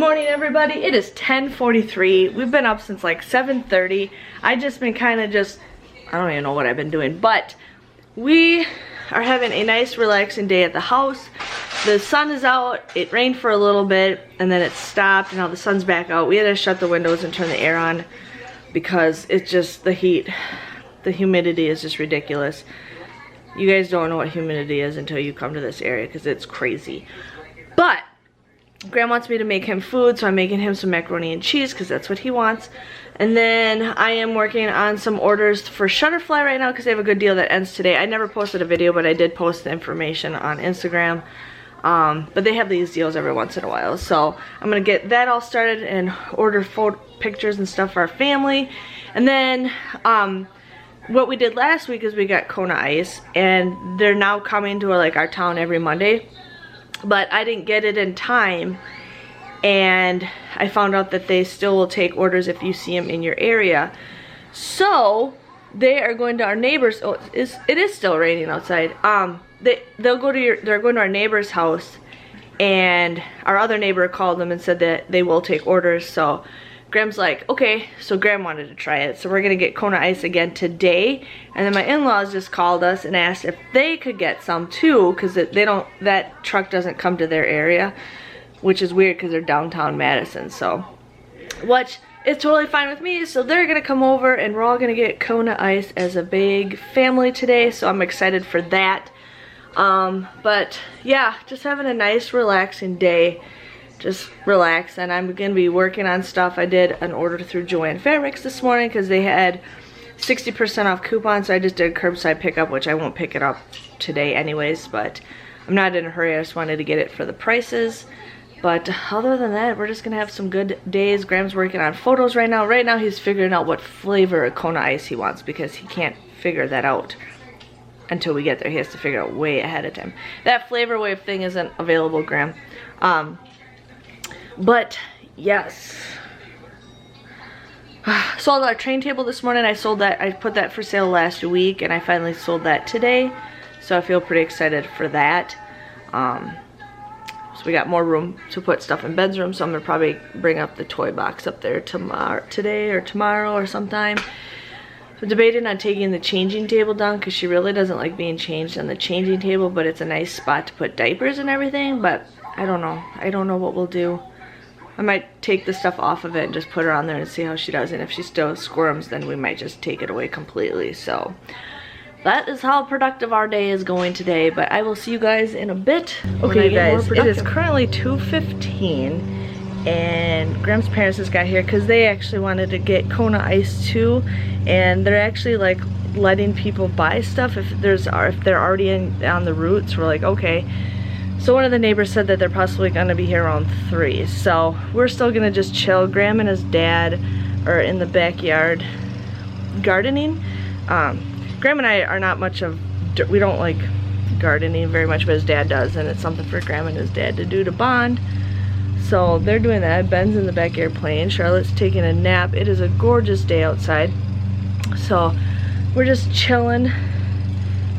morning, everybody. It is 10:43. We've been up since like 7:30. I just been kind of I don't even know what I've been doing, but we are having a nice relaxing day at the house. The sun is out. It rained for a little bit and then it stopped and now the sun's back out. We had to shut the windows and turn the air on because it's just the heat. The humidity is just ridiculous. You guys don't know what humidity is until you come to this area because it's crazy. But Graham wants me to make him food, so I'm making him some macaroni and cheese because that's what he wants. And then I am working on some orders for Shutterfly right now because they have a good deal that ends today. I never posted a video, but I did post the information on Instagram. But they have these deals every once in a while. So I'm going to get that all started and order photo pictures and stuff for our family. And then what we did last week is we got Kona Ice. And they're now coming to our town every Monday. But I didn't get it in time, and I found out that they still will take orders if you see them in your area. So they are going to our neighbors. Oh, it is still raining outside. They're going to our neighbor's house, and our other neighbor called them and said that they will take orders. So Graham's like, okay. So Graham wanted to try it, so we're gonna get Kona Ice again today. And then my in-laws just called us and asked if they could get some too, because that truck doesn't come to their area, which is weird because they're downtown Madison. So, which is totally fine with me. So they're gonna come over and we're all gonna get Kona Ice as a big family today. So I'm excited for that. But yeah, just having a nice relaxing day. Just relax, and I'm gonna be working on stuff. I did an order through Joann Fabrics this morning because they had 60% off coupon, so I just did curbside pickup, which I won't pick it up today anyways, but I'm not in a hurry. I just wanted to get it for the prices. But other than that, we're just gonna have some good days. Graham's working on photos right now. Right now he's figuring out what flavor of Kona Ice he wants because he can't figure that out until we get there. He has to figure out way ahead of time. That flavor wave thing isn't available, Graham. But yes, sold our train table this morning. I sold that. I put that for sale last week and I finally sold that today, so I feel pretty excited for that. So we got more room to put stuff in Ben's room, so I'm gonna probably bring up the toy box up there today or tomorrow or sometime. So debating on taking the changing table down because she really doesn't like being changed on the changing table, but it's a nice spot to put diapers and everything. But I don't know what we'll do. I might take the stuff off of it and just put her on there and see how she does. And if she still squirms, then we might just take it away completely. So that is how productive our day is going today. But I will see you guys in a bit. Okay, guys, it is currently 2:15. And Graham's parents just got here because they actually wanted to get Kona Ice too. And they're actually letting people buy stuff if they're already on the route. So we're like, okay. So one of the neighbors said that they're possibly going to be here around 3. So we're still going to just chill. Graham and his dad are in the backyard gardening. Graham and I are not much of, we don't like gardening very much, but his dad does. And it's something for Graham and his dad to do to bond. So they're doing that. Ben's in the backyard playing. Charlotte's taking a nap. It is a gorgeous day outside. So we're just chilling.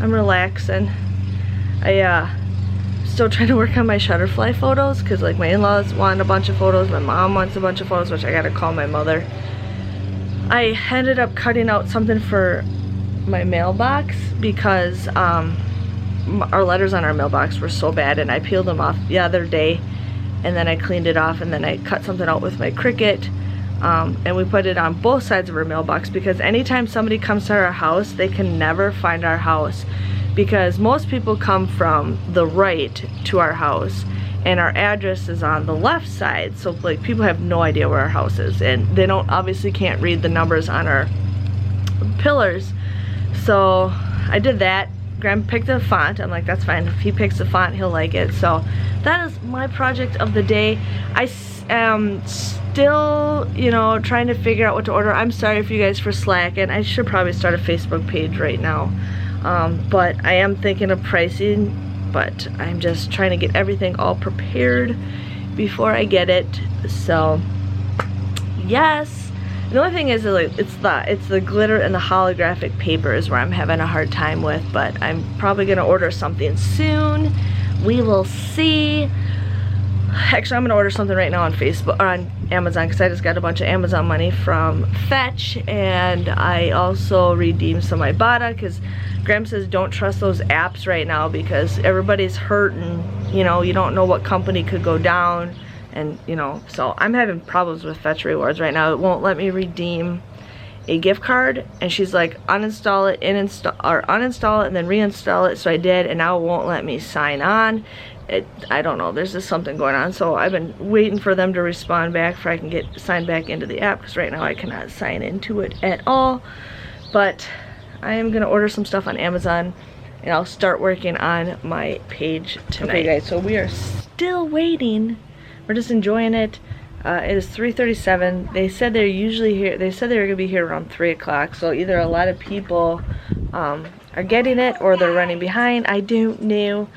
I'm relaxing. Still trying to work on my Shutterfly photos because my in-laws want a bunch of photos, my mom wants a bunch of photos, which I gotta call my mother. I ended up cutting out something for my mailbox because our letters on our mailbox were so bad, and I peeled them off the other day and then I cleaned it off, and then I cut something out with my Cricut, and we put it on both sides of our mailbox because anytime somebody comes to our house, they can never find our house. Because most people come from the right to our house and our address is on the left side, so people have no idea where our house is, and they obviously can't read the numbers on our pillars. So I did that. Graham picked a font. I'm like, that's fine, if he picks the font he'll like it. So that is my project of the day. I am still trying to figure out what to order. I'm sorry for you guys for slacking. I should probably start a Facebook page right now. But I am thinking of pricing, but I'm just trying to get everything all prepared before I get it. So yes, the only thing is it's the glitter and the holographic paper is where I'm having a hard time with, but I'm probably gonna order something soon. We will see. Actually, I'm gonna order something right now on Facebook, or on Amazon, because I just got a bunch of Amazon money from Fetch, and I also redeemed some Ibotta, because Graham says don't trust those apps right now because everybody's hurting. You know, you don't know what company could go down, and you know, so I'm having problems with Fetch Rewards right now. It won't let me redeem a gift card, and she's like, uninstall it, uninstall it, and then reinstall it. So I did, and now it won't let me sign on. I don't know, there's just something going on, so I've been waiting for them to respond back before I can get signed back into the app, because right now I cannot sign into it at all. But I am gonna order some stuff on Amazon, and I'll start working on my page tonight. Okay guys, so we are still waiting. We're just enjoying it. It is 3:37. They said they're usually here. They said they were gonna be here around 3 o'clock. So either a lot of people are getting it or they're running behind. I don't know,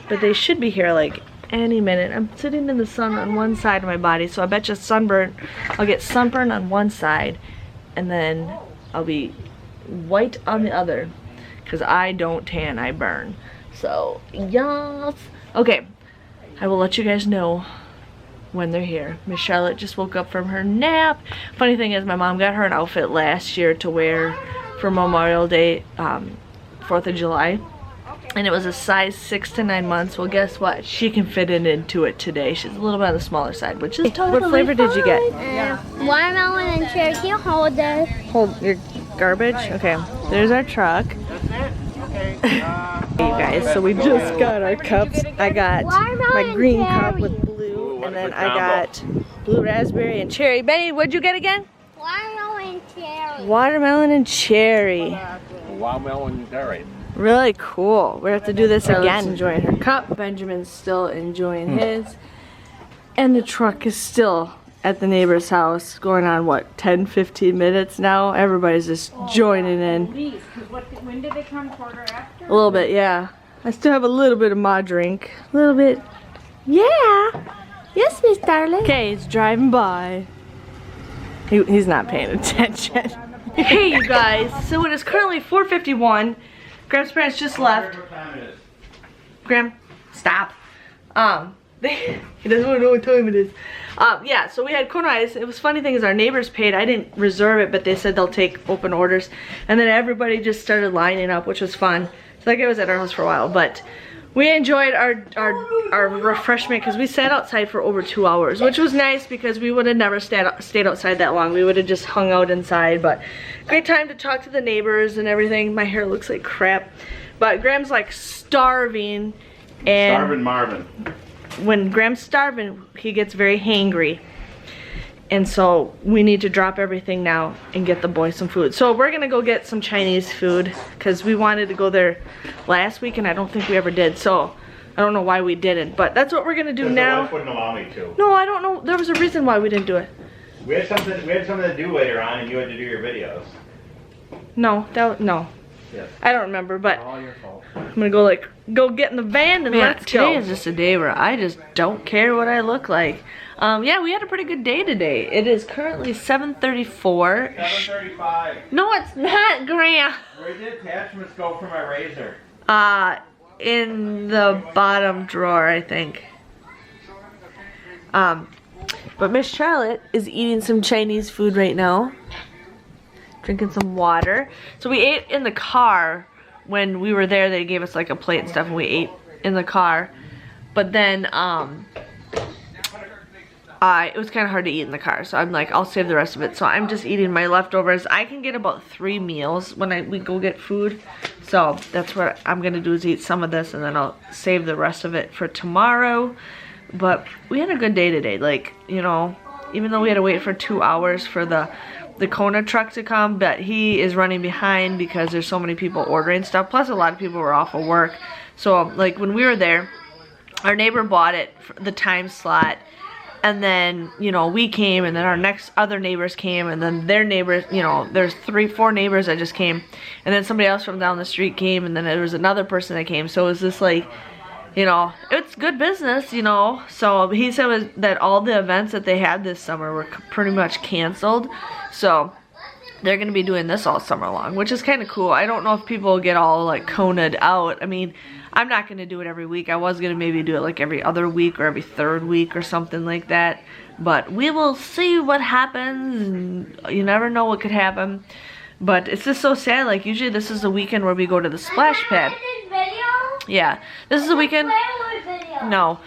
but they should be here like any minute. I'm sitting in the sun on one side of my body, so I bet you sunburn. I'll get sunburn on one side, and then I'll be white on the other, because I don't tan, I burn. So yes. Okay, I will let you guys know when they're here. Miss Charlotte just woke up from her nap. Funny thing is, my mom got her an outfit last year to wear for Memorial Day, 4th of July, and it was a size 6 to 9 months. Well, guess what? She can fit into it today. She's a little bit on the smaller side, which is totally What flavor did you get? Watermelon and cherry. Can you hold this? Hold your garbage? Okay, there's our truck. Hey you guys, so we just got our cups. I got my green cup with blue, and then I got blue raspberry and cherry. Benny, what'd you get again? Watermelon and cherry. Watermelon and cherry. Watermelon and cherry. Really cool. We have to do this again. Enjoying her cup. Benjamin's still enjoying his. And the truck is still at the neighbor's house, going on what, 10-15 minutes now? Everybody's just joining in. When did they come, quarter after? A little bit, yeah. I still have a little bit of my drink. A little bit. Yeah. Yes, Miss Darling. Okay, he's driving by. He's not paying attention. Hey, you guys. So it is currently 4:51. Graham's parents just left. Graham, stop. He doesn't want to know what time it is. Yeah, so we had Coinout. It was funny thing is our neighbors paid. I didn't reserve it, but they said they'll take open orders. And then everybody just started lining up, which was fun. So like I was at our house for a while, but we enjoyed our refreshment because we sat outside for over 2 hours, which was nice because we would have never stayed outside that long. We would have just hung out inside, but great time to talk to the neighbors and everything. My hair looks like crap, but Graham's like starving. And Starving Marvin. When Graham's starving, he gets very hangry. And so we need to drop everything now and get the boys some food. So we're gonna go get some Chinese food because we wanted to go there last week and I don't think we ever did. So I don't know why we didn't, but that's what we're gonna do now. The wife wouldn't allow me to. No, I don't know. There was a reason why we didn't do it. We had something to do later on, and you had to do your videos. No, no. Yes. I don't remember, but All your fault. I'm gonna go get in the van and let's go. Today is just a day where I just don't care what I look like. Yeah, we had a pretty good day today. It is currently 7:34. 7:35. No, it's not, Graham. Where did attachments go for my razor? In the bottom drawer, I think. But Miss Charlotte is eating some Chinese food right now. Drinking some water. So we ate in the car when we were there. They gave us like a plate and stuff and we ate in the car. But then, it was kind of hard to eat in the car. So I'm like, I'll save the rest of it. So I'm just eating my leftovers. I can get about 3 meals when we go get food. So that's what I'm going to do is eat some of this and then I'll save the rest of it for tomorrow. But we had a good day today. Like, you know, even though we had to wait for 2 hours for the Coinout truck to come, but he is running behind because there's so many people ordering stuff. Plus a lot of people were off of work. So like when we were there, our neighbor bought it for the time slot. And then, you know, we came and then our other neighbors came and then their neighbors, you know, there's 3-4 neighbors that just came. And then somebody else from down the street came and then there was another person that came. So it was just like, you know, it's good business, you know. So he said that all the events that they had this summer were pretty much canceled. So they're gonna be doing this all summer long, which is kind of cool. I don't know if people get all like Coined out. I mean, I'm not gonna do it every week. I was gonna maybe do it like every other week or every third week or something like that. But we will see what happens, and you never know what could happen. But it's just so sad. Like usually this is the weekend where we go to the splash pad. Yeah, this is a weekend. No,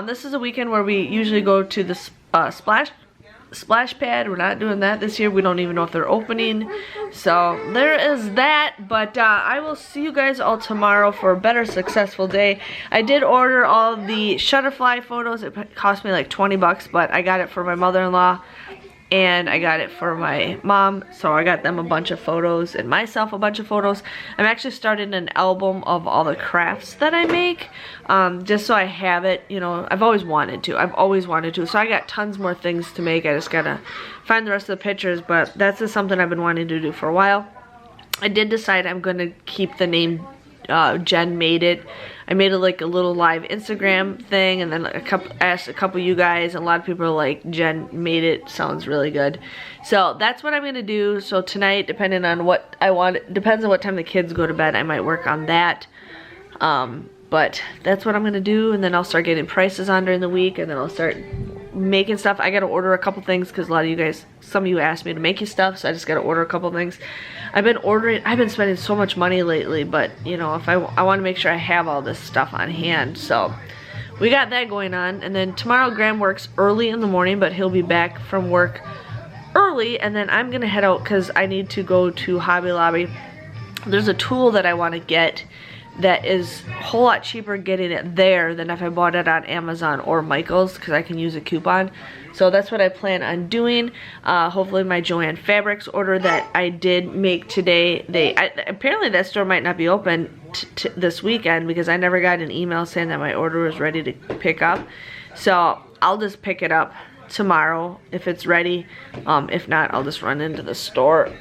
this is a weekend where we usually go to the splash pad. We're not doing that this year. We don't even know if they're opening. So there is that. But I will see you guys all tomorrow for a better successful day. I did order all the Shutterfly photos. It cost me like 20 bucks, but I got it for my mother-in-law. And I got it for my mom, so I got them a bunch of photos and myself a bunch of photos. I'm actually starting an album of all the crafts that I make, just so I have it. You know, I've always wanted to. So I got tons more things to make. I just gotta find the rest of the pictures, but that's just something I've been wanting to do for a while. I did decide I'm gonna keep the name Jen Made It. I made it like a little live Instagram thing, and then asked a couple of you guys, and a lot of people are like, Jen Made It sounds really good. So that's what I'm gonna do. So tonight, depending on what I want, depends on what time the kids go to bed, I might work on that. But that's what I'm gonna do, and then I'll start getting prices on during the week, and then I'll start making stuff. I gotta order a couple things because a lot of you guys, some of you asked me to make you stuff, so I just gotta order a couple things. I've been spending so much money lately, but you know, if I want to make sure I have all this stuff on hand. So we got that going on, and then tomorrow Graham works early in the morning, but he'll be back from work early, and then I'm gonna head out because I need to go to Hobby Lobby. There's a tool that I want to get that is a whole lot cheaper getting it there than if I bought it on Amazon or Michael's, because I can use a coupon. So that's what I plan on doing. Hopefully my Joann Fabrics order that I did make today, apparently that store might not be open this weekend, because I never got an email saying that my order was ready to pick up. So I'll just pick it up tomorrow if it's ready. If not, I'll just run into the store.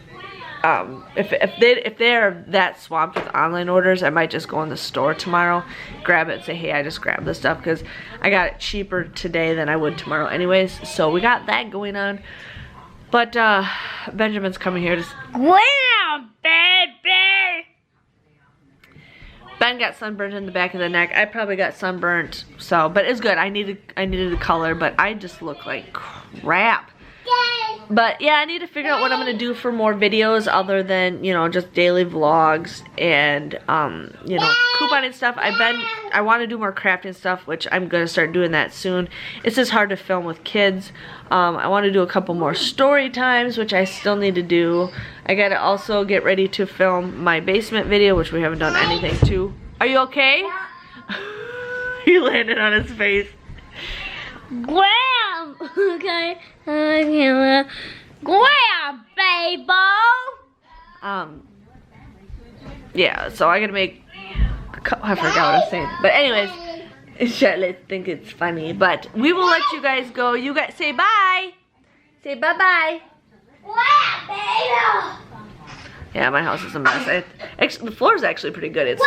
If they're that swamped with online orders, I might just go in the store tomorrow, grab it and say, hey, I just grabbed this stuff, because I got it cheaper today than I would tomorrow anyways. So we got that going on. But Benjamin's coming here to... Wow, baby! Ben got sunburned in the back of the neck. I probably got sunburnt, so, but it's good. I needed a color, but I just look like crap. But yeah, I need to figure out what I'm gonna do for more videos other than, you know, just daily vlogs and you know, couponing stuff. I want to do more crafting stuff, which I'm gonna start doing that soon. It's just hard to film with kids. I want to do a couple more story times, which I still need to do. I gotta also get ready to film my basement video, which we haven't done anything to. Are you okay? He landed on his face. Graham! Okay. Graham, baby! Yeah, so I gotta make I forgot what I was saying. But anyways, Charlotte think it's funny. But we will let you guys go. You guys say bye. Say bye-bye. Yeah, my house is a mess. Actually, the floor is actually pretty good. It's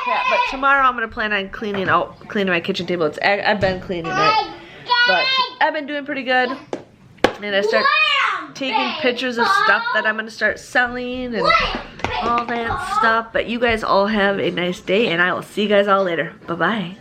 crap. But tomorrow I'm gonna plan on cleaning my kitchen table. I've been cleaning it, but I've been doing pretty good. And I start taking pictures of stuff that I'm gonna start selling and all that stuff. But you guys all have a nice day, and I will see you guys all later. Bye bye.